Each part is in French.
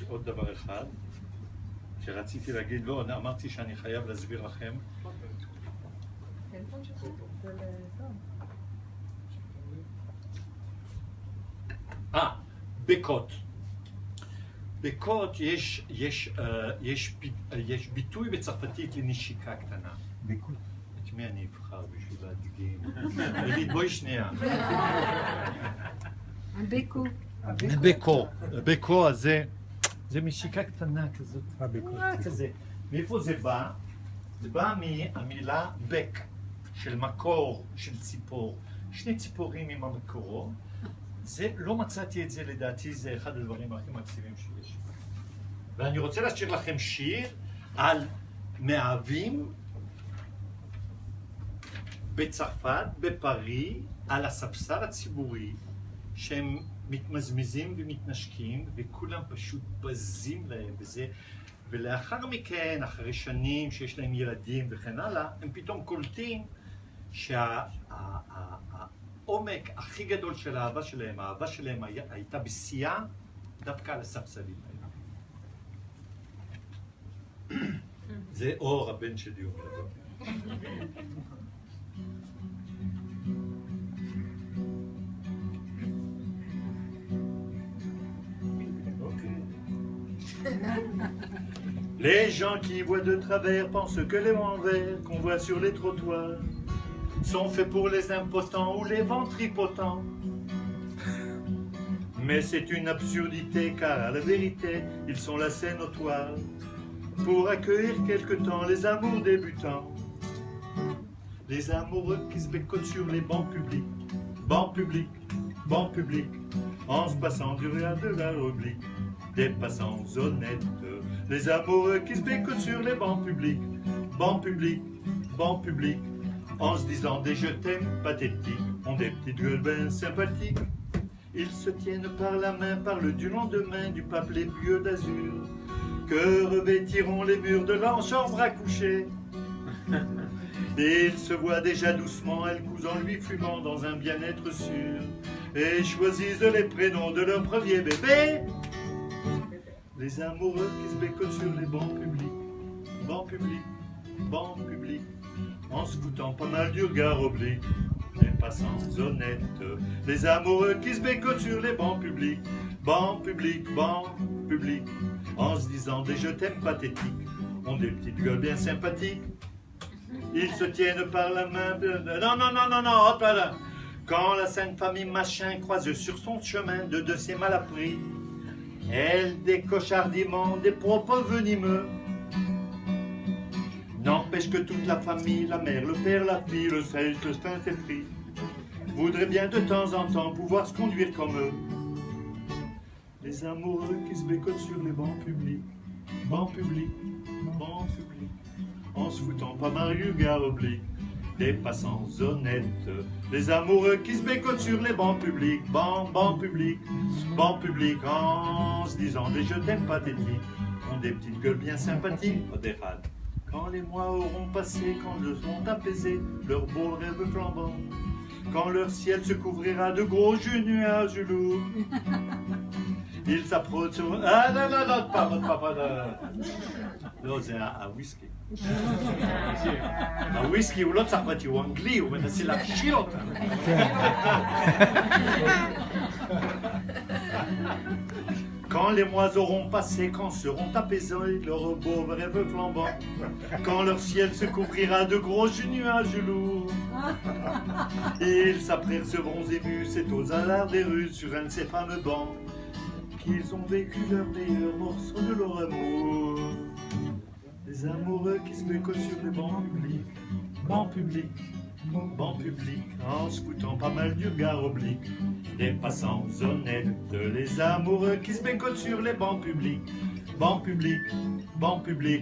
עוד דבר אחד שרציתי להגיד, לא, אמרתי שאני חייב להסביר לכם. בקות. בקות יש ביטוי בצרפתית לנשיקה קטנה. בקות. את מי אני אבחר בשביל להדגים? אלית, בואי שנייה. בקו. בקו הזה, זה נשיקה קטנה כזאת. כזה. מאיפה זה בא? זה בא מהמילה בק, של מקור, של ציפור. שני ציפורים עם המקורו. זה, לא מצאתי את זה, לדעתי זה אחד הדברים הכי מקסימים שיש. ואני רוצה להשאיר לכם שיר על מאהבים בצרפת, בפריז, על הספסל הציבורי, שהם מתמזמזים ומתנשקים, וכולם פשוט בזים להם וזה. ולאחר מכן, אחרי שנים שיש להם ילדים וכן הלאה, הם פתאום קולטים העומק הכי גדול של האהבה שלהם הייתה בשיאה דווקא על הספסלים האלה. זה אור הבן שלי אומר. Les gens qui voient de travers pensent que les vents verts qu'on voit sur les trottoirs sont faits pour les impotents ou les ventripotents. Mais c'est une absurdité car à la vérité, ils sont la scène notoire pour accueillir quelque temps les amours débutants. Les amoureux qui se bécotent sur les bancs publics, en se passant du réel de la oblique, des passants honnêtes. Les amoureux qui se bécotent sur les bancs publics, en se disant des je t'aime pathétiques, ont des petites gueules bien sympathiques. Ils se tiennent par la main, parlent du lendemain, du pape les lieux d'azur, que revêtiront les murs de leur chambre à coucher. Et ils se voient déjà doucement, elle cousant lui fumant dans un bien-être sûr, et choisissent les prénoms de leur premier bébé. Les amoureux qui se bécotent sur les bancs publics, en se foutant pas mal du regard oblique, les passants honnêtes. Les amoureux qui se bécotent sur les bancs publics, en se disant des je t'aime pathétiques, ont des petites gueules bien sympathiques. Ils se tiennent par la main, non, hop là. Quand la sainte famille machin croise sur son chemin deux de ses malappris, elle décoche hardiment des propos venimeux. N'empêche que toute la famille, la mère, le père, la fille, le sage, le Saint-Esprit, voudraient bien de temps en temps pouvoir se conduire comme eux. Les amoureux qui se bécotent sur les bancs publics, en se foutant pas mal du regard oblique, des passants honnêtes. Les amoureux qui se bécotent sur les bancs publics, en se disant des je t'aime pathétiques, ont des petites gueules bien sympathiques. Quand les mois auront passé, quand ils seront apaisés, leurs beaux rêves flambants, quand leur ciel se couvrira de gros nuages lourds, ils s'approcheront. Ah non, pas. Non, c'est un whisky. הוויסקי הוא לא צרפתי, הוא אנגלי, הוא מנסה להכשיל אותה. Quand les mois auront passé, quand seront apaisés leurs beaux rêves flambants, quand leur ciel se couvrira de gros nuages lourds, ils s'apercevront émus, c'est aux alards des rues, sur un de ces fameux bancs, qu'ils ont vécu leur meilleur morceau de leur amour. Les amoureux qui se bécotent sur les bancs publics, en se foutant pas mal du regard oblique, des passants honnêtes. Les amoureux qui se bécotent sur les bancs publics,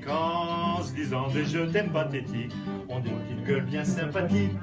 en se disant des je t'aime pathétiques, ont des petites gueules bien sympathiques.